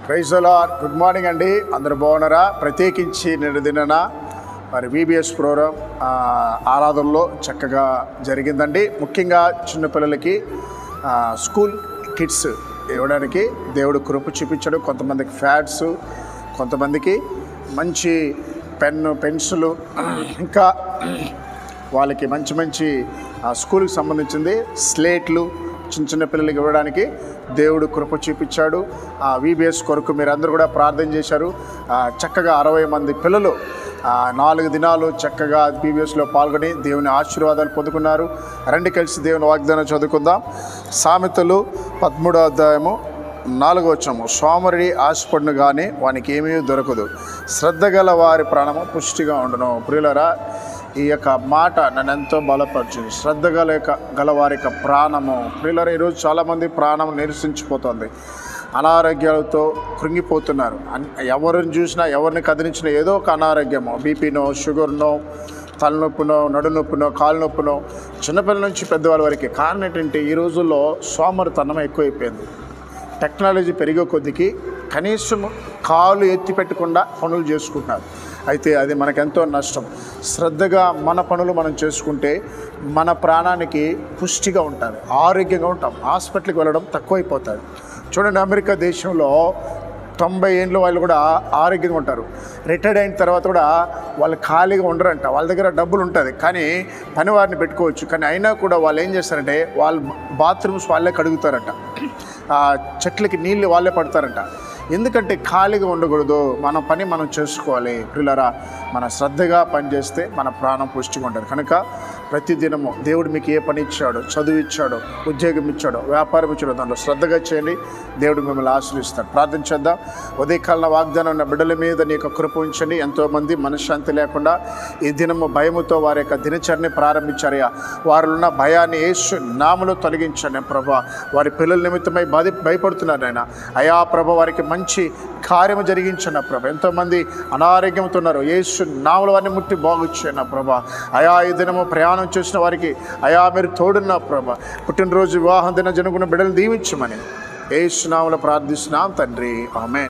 Praise the lord. Good morning అండి, అందరూ బాగున్నారా? ప్రత్యేకించి నిన్న దినన మరి VBS ప్రోగ్రాం ఆరాధనలో చక్కగా జరిగిందండి. ముఖ్యంగా చిన్నపిల్లలకి స్కూల్ కిట్స్ ఇవ్వడానికి దేవుడు కృప చూపించాడు. కొంతమందికి ఫ్యాడ్స్, కొంతమందికి మంచి పెన్సిల్, ఇంకా వాళ్ళకి మంచి మంచి స్కూల్కి సంబంధించింది స్లేట్లు చిన్న పిల్లలకి ఇవ్వడానికి దేవుడు కృప చూపించాడు. VBS కొరకు మీరందరూ కూడా ప్రార్థన చేశారు. చక్కగా 60 మంది పిల్లలు 4 దినాలు చక్కగా VBSలో పాల్గొని దేవుని ఆశీర్వాదాలు పొందుకున్నారు. రండి కలిసి దేవుని వాగ్దానం చదువుకుందాం. సామెతలు 13వ అధ్యాయము 4వ వచనము. సోమరుడి ఆశపడును కానీ వానికి ఏమీ దొరకదు, శ్రద్ధ గల వారి ప్రాణము పుష్టిగా ఉండును. ప్రియులారా, ఈ యొక్క మాట నన్ను ఎంతో బలపరిచింది. శ్రద్ధ గలవారి యొక్క ప్రాణము. ప్రియులారా, ఈరోజు చాలామంది ప్రాణం నిరసించిపోతుంది, అనారోగ్యాలతో కృంగిపోతున్నారు. ఎవరిని చూసినా, ఎవరిని కదిలించినా ఏదో ఒక అనారోగ్యమో, బీపీనో, షుగర్నో, తలనొప్పినో, నడునొప్పినో, కాలు నొప్పినో, చిన్నపిల్లల నుంచి పెద్దవాళ్ళ వరకు. కారణం ఏంటంటే ఈ రోజుల్లో సోమరితనం ఎక్కువైపోయింది. టెక్నాలజీ పెరిగే కొద్దికి కనీసం కాలు ఎత్తి పెట్టకుండా పనులు చేసుకుంటున్నారు. అయితే అది మనకెంతో నష్టం. శ్రద్ధగా మన పనులు మనం చేసుకుంటే మన ప్రాణానికి పుష్టిగా ఉంటుంది, ఆరోగ్యంగా ఉంటాం. హాస్పిటల్కి వెళ్ళడం తక్కువైపోతుంది. చూడండి, అమెరికా దేశంలో 90 ఏళ్ళ వాళ్ళు కూడా ఆరోగ్యంగా ఉంటారు. రిటైర్డ్ అయిన తర్వాత కూడా వాళ్ళు ఖాళీగా ఉండరంట. వాళ్ళ దగ్గర డబ్బులు ఉంటుంది, కానీ పని వారిని పెట్టుకోవచ్చు. కానీ అయినా కూడా వాళ్ళు ఏం చేస్తారంటే వాళ్ళు బాత్రూమ్స్ వాళ్ళే కడుగుతారట, చెట్లకి నీళ్ళు వాళ్ళే పడతారంట. ఎందుకంటే ఖాళీగా ఉండకూడదు, మన పని మనం చేసుకోవాలి. పిల్లరా, మన శ్రద్ధగా పనిచేస్తే మన ప్రాణం పుష్టిగా ఉంటుంది. కనుక ప్రతిదినము దేవుడు మీకు ఏ పని ఇచ్చాడో, చదువు ఇచ్చాడో, ఉద్యోగం ఇచ్చాడో, వ్యాపారం ఇచ్చాడో, దాంట్లో శ్రద్ధగా చేయండి. దేవుడు మిమ్మల్ని ఆశీర్వదిస్తాడు. ప్రార్థన చేద్దాం. ఉదయకాల వాగ్దానం ఉన్న బిడ్డల మీద నీ యొక్క కృప ఉంచండి. ఎంతోమంది మనశ్శాంతి లేకుండా ఈ దినము భయముతో వారి యొక్క దినచర్యని ప్రారంభించారయ్యా. వారిలో ఉన్న భయాన్ని యేసు నామములో తొలగించండి ప్రభా. వారి పిల్లల నిమిత్తమై భయపడుతున్నారు ఆయన. అయా ప్రభ, వారికి మంచి కార్యము జరిగించండి ప్రభా. ఎంతోమంది అనారోగ్యంతో ఉన్నారు, యేసు నామములో వారిని ముట్టి బాగుచ్చాను ప్రభా. అయా ఈ దినము ప్రయాణం చేసిన వారికి అయా మీరు తోడున్న ప్రభా. పుట్టినరోజు, వివాహం దిన జరుగుతున్న బిడ్డలు దీవించమని యేసు నామములో ప్రార్థిస్తున్నాం తండ్రి, ఆమేన్.